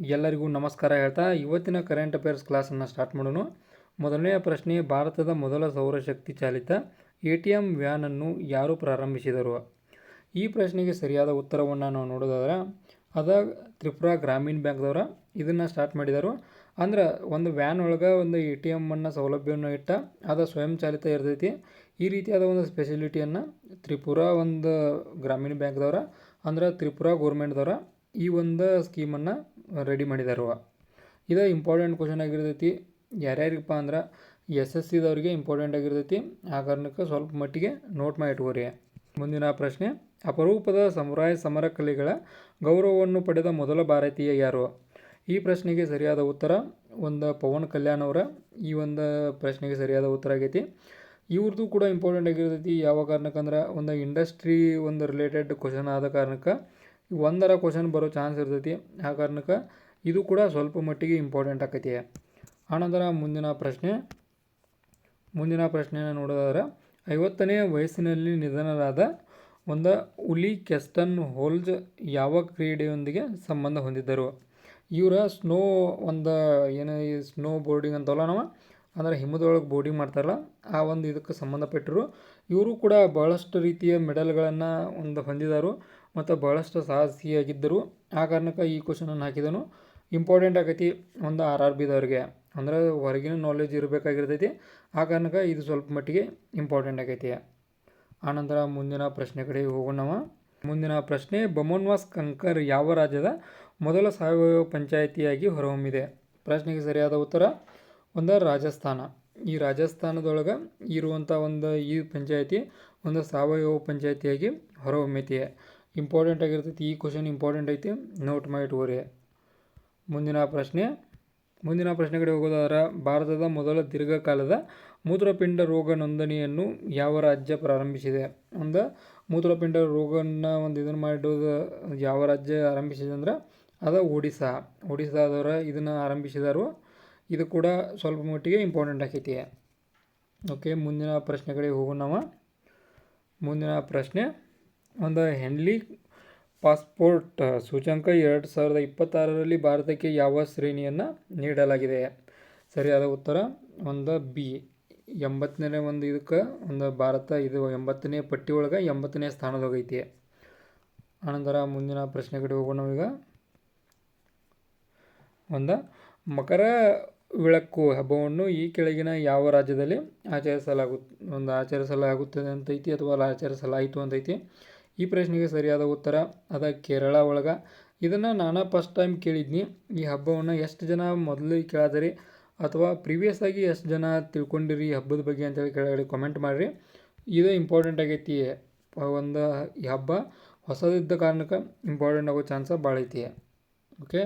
ಎಲ್ಲರಿಗೂ ನಮಸ್ಕಾರ ಹೇಳ್ತಾ ಇವತ್ತಿನ ಕರೆಂಟ್ ಅಫೇರ್ಸ್ ಕ್ಲಾಸನ್ನು ಸ್ಟಾರ್ಟ್ ಮಾಡೋಣ. ಮೊದಲನೆಯ ಪ್ರಶ್ನೆ, ಭಾರತದ ಮೊದಲ ಸೌರಶಕ್ತಿ ಚಾಲಿತ ATM ವ್ಯಾನನ್ನು ಯಾರು ಪ್ರಾರಂಭಿಸಿದರು? ಈ ಪ್ರಶ್ನೆಗೆ ಸರಿಯಾದ ಉತ್ತರವನ್ನು ನಾವು ನೋಡೋದಾದ್ರೆ ಅದ ತ್ರಿಪುರಾ ಗ್ರಾಮೀಣ ಬ್ಯಾಂಕ್ದವರು ಇದನ್ನು ಸ್ಟಾರ್ಟ್ ಮಾಡಿದರು. ಅಂದ್ರೆ ಒಂದು ವ್ಯಾನ್ ಒಳಗೆ ಒಂದು ATM ಸೌಲಭ್ಯವನ್ನು ಇಟ್ಟ ಅದು ಸ್ವಯಂ ಚಾಲಿತ ಇರ್ತೈತಿ. ಈ ರೀತಿಯಾದ ಒಂದು ಸ್ಪೆಷಾಲಿಟಿಯನ್ನು ತ್ರಿಪುರಾ ಒಂದು ಗ್ರಾಮೀಣ ಬ್ಯಾಂಕ್ದವರ ಅಂದ್ರೆ ತ್ರಿಪುರಾ ಗೋರ್ಮೆಂಟ್ದವರ ಈ ಒಂದು ಸ್ಕೀಮನ್ನು ರೆಡಿ ಮಾಡಿದಾರು. ಇದು ಇಂಪಾರ್ಟೆಂಟ್ ಕ್ವಶನ್ ಆಗಿರ್ತೈತಿ. ಯಾರ್ಯಾರಿಗಪ್ಪ ಅಂದ್ರೆ SSCದವ್ರಿಗೆ ಇಂಪಾರ್ಟೆಂಟ್ ಆಗಿರ್ತೈತಿ. ಆ ಕಾರಣಕ್ಕೆ ಸ್ವಲ್ಪ ಮಟ್ಟಿಗೆ ನೋಟ್ ಮಾಡಿ ಇಟ್ಕೋರಿ. ಮುಂದಿನ ಪ್ರಶ್ನೆ, ಅಪರೂಪದ ಸಮುರಾಯ್ ಸಮರ ಕಲೆಗಳ ಗೌರವವನ್ನು ಪಡೆದ ಮೊದಲ ಭಾರತೀಯ ಯಾರು? ಈ ಪ್ರಶ್ನೆಗೆ ಸರಿಯಾದ ಉತ್ತರ ಒಂದು ಪವನ್ ಕಲ್ಯಾಣ್ ಅವರ ಈ ಒಂದು ಪ್ರಶ್ನೆಗೆ ಸರಿಯಾದ ಉತ್ತರ ಆಗೈತಿ. ಇವ್ರದ್ದು ಕೂಡ ಇಂಪಾರ್ಟೆಂಟ್ ಆಗಿರ್ತೈತಿ. ಯಾವ ಕಾರಣಕ್ಕಂದ್ರೆ ಒಂದು ಇಂಡಸ್ಟ್ರಿ ಒಂದು ರಿಲೇಟೆಡ್ ಕ್ವಶನ್ ಆದ ಕಾರಣಕ್ಕೆ ಒಂದರ ಕ್ವಶನ್ ಬರೋ ಚಾನ್ಸ್ ಇರ್ತೈತಿ. ಆ ಕಾರಣಕ್ಕೆ ಇದು ಕೂಡ ಸ್ವಲ್ಪ ಮಟ್ಟಿಗೆ ಇಂಪಾರ್ಟೆಂಟ್ ಆಕೈತಿ. ಆನಂತರ ಮುಂದಿನ ಪ್ರಶ್ನೆನ ನೋಡೋದಾದ್ರೆ 50ನೇ ವಯಸ್ಸಿನಲ್ಲಿ ನಿಧನರಾದ ಒಂದು ಉಲಿ ಕೆಸ್ಟನ್ ಹೋಲ್ಜ್ ಯಾವ ಕ್ರೀಡೆಯೊಂದಿಗೆ ಸಂಬಂಧ ಹೊಂದಿದ್ದರು? ಇವರ ಸ್ನೋ ಬೋರ್ಡಿಂಗ್ ಅಂತವಲ್ಲ ನಾವು ಅಂದರೆ ಹಿಮದೊಳಗೆ ಬೋರ್ಡಿಂಗ್ ಮಾಡ್ತಾರಲ್ಲ ಆ ಒಂದು ಇದಕ್ಕೆ ಸಂಬಂಧಪಟ್ಟರು. ಇವರು ಕೂಡ ಭಾಳಷ್ಟು ರೀತಿಯ ಮೆಡಲ್ಗಳನ್ನು ಒಂದು ಹೊಂದಿದರು ಮತ್ತು ಭಾಳಷ್ಟು ಸಾಹಸಿಯಾಗಿದ್ದರು. ಆ ಕಾರಣಕ್ಕೆ ಈ ಕ್ವಶನನ್ನು ಹಾಕಿದನು. ಇಂಪಾರ್ಟೆಂಟ್ ಆಗೈತಿ ಒಂದು RRBದವ್ರಿಗೆ, ಅಂದರೆ ಹೊರಗಿನ ನಾಲೆಜ್ ಇರಬೇಕಾಗಿರ್ತೈತಿ. ಆ ಕಾರಣಕ್ಕೆ ಇದು ಸ್ವಲ್ಪ ಮಟ್ಟಿಗೆ ಇಂಪಾರ್ಟೆಂಟ್ ಆಗೈತಿ. ಆನಂತರ ಮುಂದಿನ ಪ್ರಶ್ನೆ ಕಡೆ ಹೋಗೋಣ. ಮುಂದಿನ ಪ್ರಶ್ನೆ, ಬಮೋನ್ವಾಸ್ ಕಂಕರ್ ಯಾವ ರಾಜ್ಯದ ಮೊದಲ ಸಾವಯವ ಪಂಚಾಯಿತಿಯಾಗಿ ಹೊರಹೊಮ್ಮಿದೆ? ಪ್ರಶ್ನೆಗೆ ಸರಿಯಾದ ಉತ್ತರ ಒಂದು ರಾಜಸ್ಥಾನ. ಈ ರಾಜಸ್ಥಾನದೊಳಗೆ ಇರುವಂಥ ಈ ಪಂಚಾಯಿತಿ ಒಂದು ಸಾವಯವ ಪಂಚಾಯಿತಿಯಾಗಿ ಹೊರಹೊಮ್ಮೈತಿ. ಇಂಪಾರ್ಟೆಂಟ್ ಆಗಿರ್ತೈತಿ. ಈ ಕ್ವಶನ್ ಇಂಪಾರ್ಟೆಂಟ್ ಐತಿ, ನೋಟ್ ಮಾಡಿ ಇಟ್ಕೋರಿ. ಮುಂದಿನ ಪ್ರಶ್ನೆ ಕಡೆ ಹೋಗೋದಾದ್ರೆ ಭಾರತದ ಮೊದಲ ದೀರ್ಘಕಾಲದ ಮೂತ್ರಪಿಂಡ ರೋಗ ನೋಂದಣಿಯನ್ನು ಯಾವ ರಾಜ್ಯ ಪ್ರಾರಂಭಿಸಿದೆ? ಒಂದು ಮೂತ್ರಪಿಂಡ ರೋಗನ ಇದನ್ನು ಮಾಡಿಡೋದು ಯಾವ ರಾಜ್ಯ ಆರಂಭಿಸಿದೆ ಅಂದ್ರೆ ಅದು ಒಡಿಸ್ಸಾದವರು ಇದನ್ನು ಆರಂಭಿಸಿದರು. ಇದು ಕೂಡ ಸ್ವಲ್ಪ ಮಟ್ಟಿಗೆ ಇಂಪಾರ್ಟೆಂಟ್ ಆಕೈತಿ. ಓಕೆ, ಮುಂದಿನ ಪ್ರಶ್ನೆ ಕಡೆ ಹೋಗೋಣ. ಮುಂದಿನ ಪ್ರಶ್ನೆ, ಒಂದು ಹೆನ್ಲಿ ಪಾಸ್ಪೋರ್ಟ್ ಸೂಚ್ಯಂಕ 2026ರಲ್ಲಿ ಭಾರತಕ್ಕೆ ಯಾವ ಶ್ರೇಣಿಯನ್ನು ನೀಡಲಾಗಿದೆ? ಸರಿಯಾದ ಉತ್ತರ ಒಂದು B, 80ನೇ ಇದಕ್ಕೆ ಭಾರತ ಇದು 80ನೇ ಪಟ್ಟಿ ಒಳಗೆ 80ನೇ ಸ್ಥಾನದೊಳಗೈತಿ. ಆನಂತರ ಮುಂದಿನ ಪ್ರಶ್ನೆ ಕಡೆ ಹೋಗೋಣ. ಈಗ ಮಕರ ವಿಳಕ್ಕು ಹಬ್ಬವನ್ನು ಈ ಕೆಳಗಿನ ಯಾವ ರಾಜ್ಯದಲ್ಲಿ ಆಚರಿಸಲಾಗುತ್ತದೆ ಅಂತೈತಿ ಅಥವಾ ಆಚರಿಸಲಾಯಿತು ಅಂತೈತಿ? ಈ ಪ್ರಶ್ನೆಗೆ ಸರಿಯಾದ ಉತ್ತರ ಅದ ಕೇರಳ ಒಳಗೆ. ಇದನ್ನು ನಾನು ಫಸ್ಟ್ ಟೈಮ್ ಕೇಳಿದ್ನಿ. ಈ ಹಬ್ಬವನ್ನು ಎಷ್ಟು ಜನ ಮೊದಲು ಕೇಳಿದ್ರಿ ಅಥವಾ ಪ್ರೀವಿಯಸ್ ಆಗಿ ಎಷ್ಟು ಜನ ತಿಳ್ಕೊಂಡಿರಿ ಈ ಹಬ್ಬದ ಬಗ್ಗೆ ಅಂತೇಳಿ ಕೆಳಗಡೆ ಕಮೆಂಟ್ ಮಾಡಿರಿ. ಇದು ಇಂಪಾರ್ಟೆಂಟ್ ಆಗೈತಿ. ಈ ಹಬ್ಬ ಹೊಸದಿದ್ದ ಕಾರಣಕ್ಕೆ ಇಂಪಾರ್ಟೆಂಟ್ ಆಗೋ ಚಾನ್ಸ ಭಾಳ ಐತಿ. ಓಕೆ,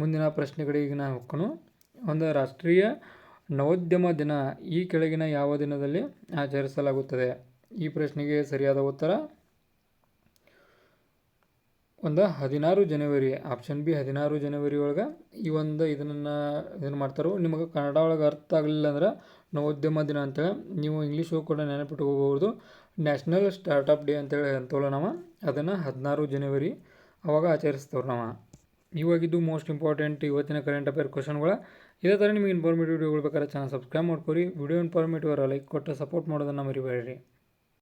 ಮುಂದಿನ ಪ್ರಶ್ನೆ ಕಡೆ ಈಗ ನಾವು ಹೋಗೋಣ. ರಾಷ್ಟ್ರೀಯ ನವೋದ್ಯಮ ದಿನ ಈ ಕೆಳಗಿನ ಯಾವ ದಿನದಲ್ಲಿ ಆಚರಿಸಲಾಗುತ್ತದೆ? ಈ ಪ್ರಶ್ನೆಗೆ ಸರಿಯಾದ ಉತ್ತರ 16 ಜನವರಿ. ಆಪ್ಷನ್ B 16 ಜನವರಿ ಒಳಗೆ ಈ ಇದನ್ನು ಮಾಡ್ತಾರೆ. ನಿಮಗೆ ಕನ್ನಡ ಒಳಗೆ ಅರ್ಥ ಆಗಲಿಲ್ಲ ಅಂದ್ರೆ ನವೋದ್ಯಮ ದಿನ ಅಂತೇಳಿ ನೀವು ಇಂಗ್ಲೀಷ್ ಕೂಡ ನೆನಪಿಟ್ಕೋಬಹುದು. ನ್ಯಾಷನಲ್ ಸ್ಟಾರ್ಟಪ್ ಡೇ ಅಂತೇಳಿ ಅಂತವಲ್ಲ ನಾವು ಅದನ್ನು 16 ಜನವರಿ ಅವಾಗ ಆಚರಿಸ್ತೇವೆ ನಾವು. ಇವಾಗಿದ್ದು ಮೋಸ್ಟ್ ಇಂಪಾರ್ಟೆಂಟ್ ಇವತ್ತಿನ ಕರೆಂಟ್ ಅಫೇರ್ ಕ್ವಶನ್ಗಳು. ಇದೇ ಥರ ನಿಮಗೆ ಇನ್ಫಾರ್ಮೇಟಿವ್ ವಿಡಿಯೋಗಳು ಬೇಕಾದ್ರೆ ಚಾನಲ್ ಸಬ್ಸ್ಕ್ರೈಬ್ ಮಾಡ್ಕೊರಿ. ವಿಡಿಯೋ ಇನ್ಫಾರ್ಮೇಟಿವ್ ಲೈಕ್ ಕೊಟ್ಟು ಸಪೋರ್ಟ್ ಮಾಡೋದನ್ನು ಮರಿಬೇಡ್ರಿ.